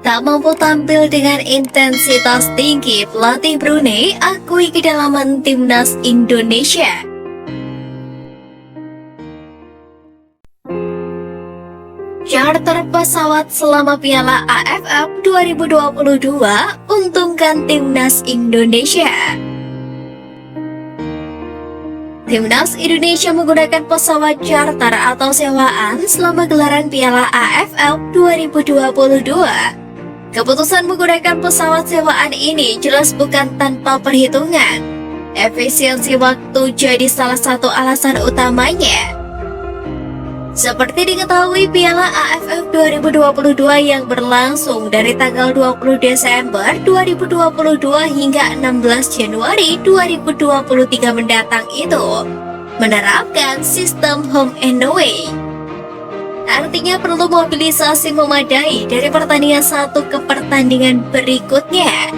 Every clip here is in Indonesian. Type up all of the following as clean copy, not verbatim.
Tak mampu tampil dengan intensitas tinggi, pelatih Brunei akui kedalaman timnas Indonesia. Charter pesawat selama Piala AFF 2022 untungkan timnas Indonesia. Timnas Indonesia menggunakan pesawat charter atau sewaan selama gelaran Piala AFF 2022. Keputusan menggunakan pesawat sewaan ini jelas bukan tanpa perhitungan. Efisiensi waktu jadi salah satu alasan utamanya. Seperti diketahui, Piala AFF 2022 yang berlangsung dari tanggal 20 Desember 2022 hingga 16 Januari 2023 mendatang itu menerapkan sistem home and away. Artinya perlu mobilisasi memadai dari pertandingan satu ke pertandingan berikutnya.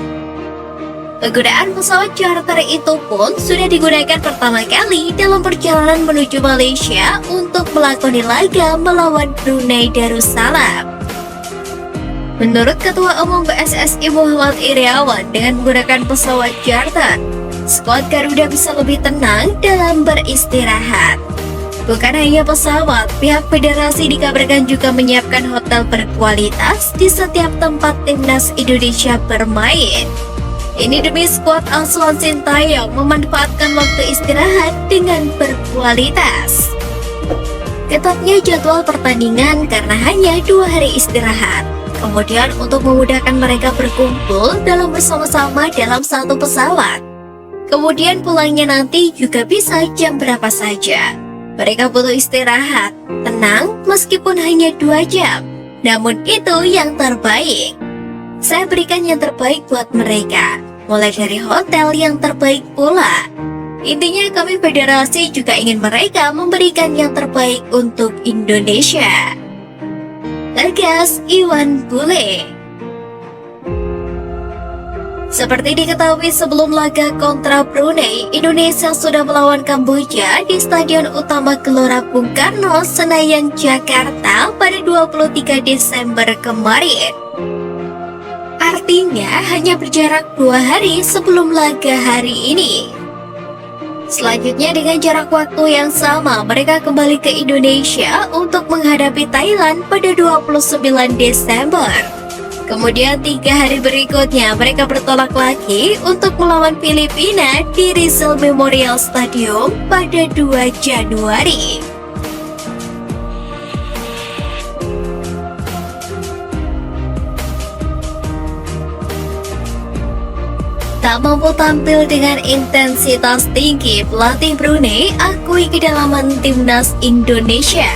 Penggunaan pesawat charter itu pun sudah digunakan pertama kali dalam perjalanan menuju Malaysia untuk melakoni laga melawan Brunei Darussalam. Menurut Ketua Umum PSSI Muhammad Iryawan, dengan menggunakan pesawat charter, skuad Garuda bisa lebih tenang dalam beristirahat. Bukan hanya pesawat, pihak federasi dikabarkan juga menyiapkan hotel berkualitas di setiap tempat timnas Indonesia bermain. Ini demi skuad asuhan Sintayong memanfaatkan waktu istirahat dengan berkualitas. Ketatnya jadwal pertandingan karena hanya 2 hari istirahat. Kemudian untuk memudahkan mereka berkumpul dalam bersama-sama dalam satu pesawat. Kemudian pulangnya nanti juga bisa jam berapa saja. Mereka butuh istirahat, tenang meskipun hanya 2 jam. Namun itu yang terbaik. Saya berikan yang terbaik buat mereka, mulai dari hotel yang terbaik pula. Intinya kami federasi juga ingin mereka memberikan yang terbaik untuk Indonesia. Tegas Iwan Bule. Seperti diketahui, sebelum laga kontra Brunei, Indonesia sudah melawan Kamboja di Stadion Utama Gelora Bung Karno, Senayan, Jakarta pada 23 Desember kemarin. Artinya hanya berjarak 2 hari sebelum laga hari ini. Selanjutnya dengan jarak waktu yang sama, mereka kembali ke Indonesia untuk menghadapi Thailand pada 29 Desember. Kemudian 3 hari berikutnya mereka bertolak lagi untuk melawan Filipina di Rizal Memorial Stadium pada 2 Januari. Tak mampu tampil dengan intensitas tinggi, pelatih Brunei akui kedalaman timnas Indonesia.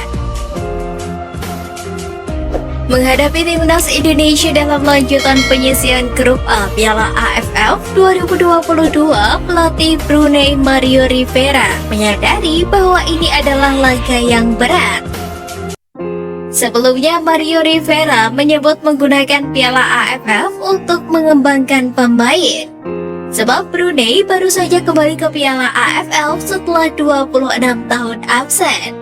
Menghadapi timnas Indonesia dalam lanjutan penyisihan grup A Piala AFF 2022, pelatih Brunei Mario Rivera menyadari bahwa ini adalah laga yang berat. Sebelumnya, Mario Rivera menyebut menggunakan Piala AFF untuk mengembangkan pemain. Sebab Brunei baru saja kembali ke Piala AFF setelah 26 tahun absen.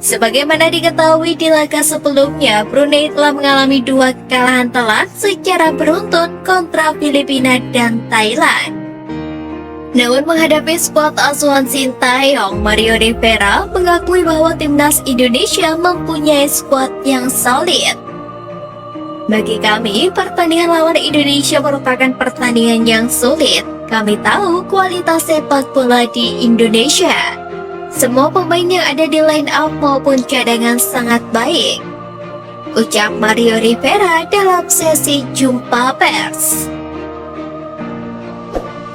Sebagaimana diketahui di laga sebelumnya, Brunei telah mengalami 2 kekalahan telak secara beruntun kontra Filipina dan Thailand. Namun menghadapi skuad asuhan Sintayong, Mario Rivera mengakui bahwa timnas Indonesia mempunyai skuad yang solid. Bagi kami, pertandingan lawan Indonesia merupakan pertandingan yang sulit. Kami tahu kualitas sepak bola di Indonesia. Semua pemain yang ada di line up maupun cadangan sangat baik, ucap Mario Rivera dalam sesi jumpa pers.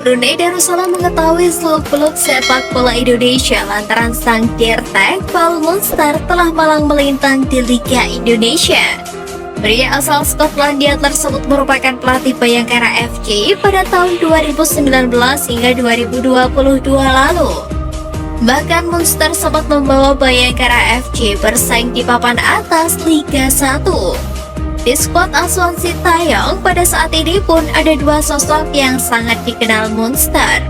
Brunei Darussalam mengetahui seluk-beluk sepak bola Indonesia lantaran sang dirtek Paul Munster telah malang melintang di Liga Indonesia. Pria asal Skotlandia tersebut merupakan pelatih Bayangkara FC pada tahun 2019 hingga 2022 lalu. Bahkan Munster sempat membawa Bayangkara FC bersaing di papan atas Liga 1. Di skuad asuhan Sintayong pada saat ini pun ada 2 sosok yang sangat dikenal Munster.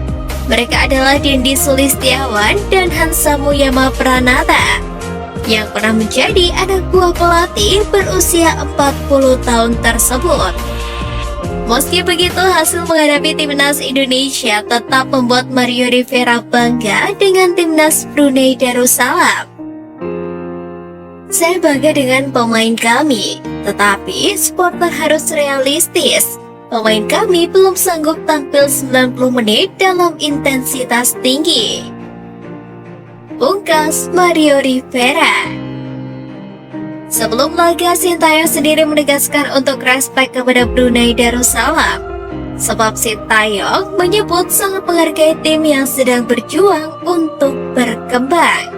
Mereka adalah Dendi Sulistiawan dan Hansa Muyama Pranata. yang pernah menjadi anak buah pelatih berusia 40 tahun tersebut. Meski begitu, hasil menghadapi timnas Indonesia tetap membuat Mario Rivera bangga dengan timnas Brunei Darussalam. Saya bangga dengan pemain kami, tetapi supporter harus realistis. Pemain kami belum sanggup tampil 90 menit dalam intensitas tinggi, pungkas Mario Rivera. Sebelum laga, Sintayong sendiri menegaskan untuk respek kepada Brunei Darussalam, sebab Sintayong menyebut sangat menghargai tim yang sedang berjuang untuk berkembang.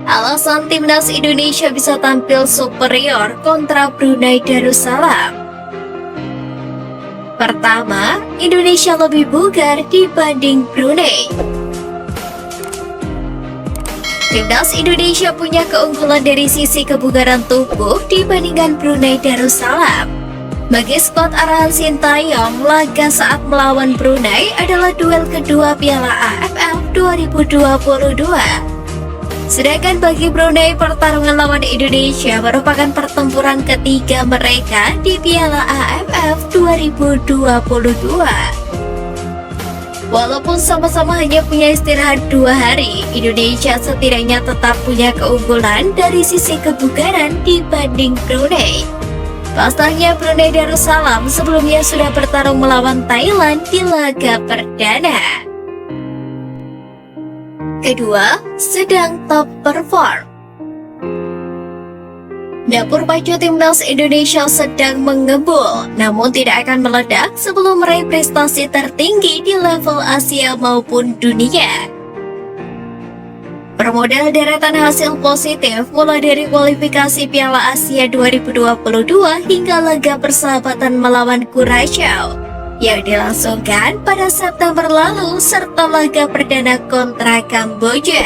Alasan timnas Indonesia bisa tampil superior kontra Brunei Darussalam. Pertama, Indonesia lebih bugar dibanding Brunei. Timnas Indonesia punya keunggulan dari sisi kebugaran tubuh dibandingkan Brunei Darussalam. Bagi skuad arahan Sintayong, laga saat melawan Brunei adalah duel kedua Piala AFF 2022. Sedangkan bagi Brunei, pertarungan lawan Indonesia merupakan pertempuran ketiga mereka di Piala AFF 2022. Walaupun sama-sama hanya punya istirahat 2 hari, Indonesia setidaknya tetap punya keunggulan dari sisi kebugaran dibanding Brunei. Pasalnya Brunei Darussalam sebelumnya sudah bertarung melawan Thailand di laga perdana. Kedua, sedang top perform. Dapur pacu timnas Indonesia sedang mengebul, namun tidak akan meledak sebelum meraih prestasi tertinggi di level Asia maupun dunia. Bermodal deretan hasil positif mulai dari kualifikasi Piala Asia 2022 hingga laga persahabatan melawan Kuraysao yang dilangsungkan pada September lalu serta laga perdana kontra Kamboja.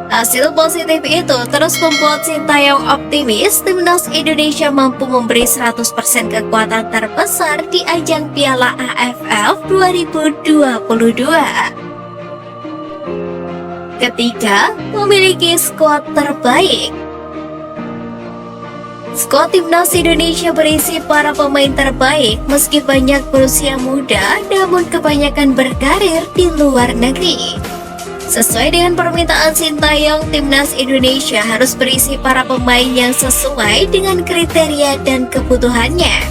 Hasil positif itu terus membuat Sintayong optimis timnas Indonesia mampu memberi 100% kekuatan terbesar di ajang Piala AFF 2022. Ketiga, memiliki skuad terbaik. Skuad timnas Indonesia berisi para pemain terbaik meski banyak berusia muda, namun kebanyakan berkarir di luar negeri. Sesuai dengan permintaan Sintayong, timnas Indonesia harus berisi para pemain yang sesuai dengan kriteria dan kebutuhannya.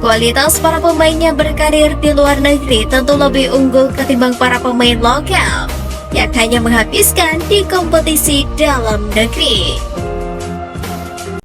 Kualitas para pemain yang berkarir di luar negeri tentu lebih unggul ketimbang para pemain lokal yang hanya menghabiskan di kompetisi dalam negeri.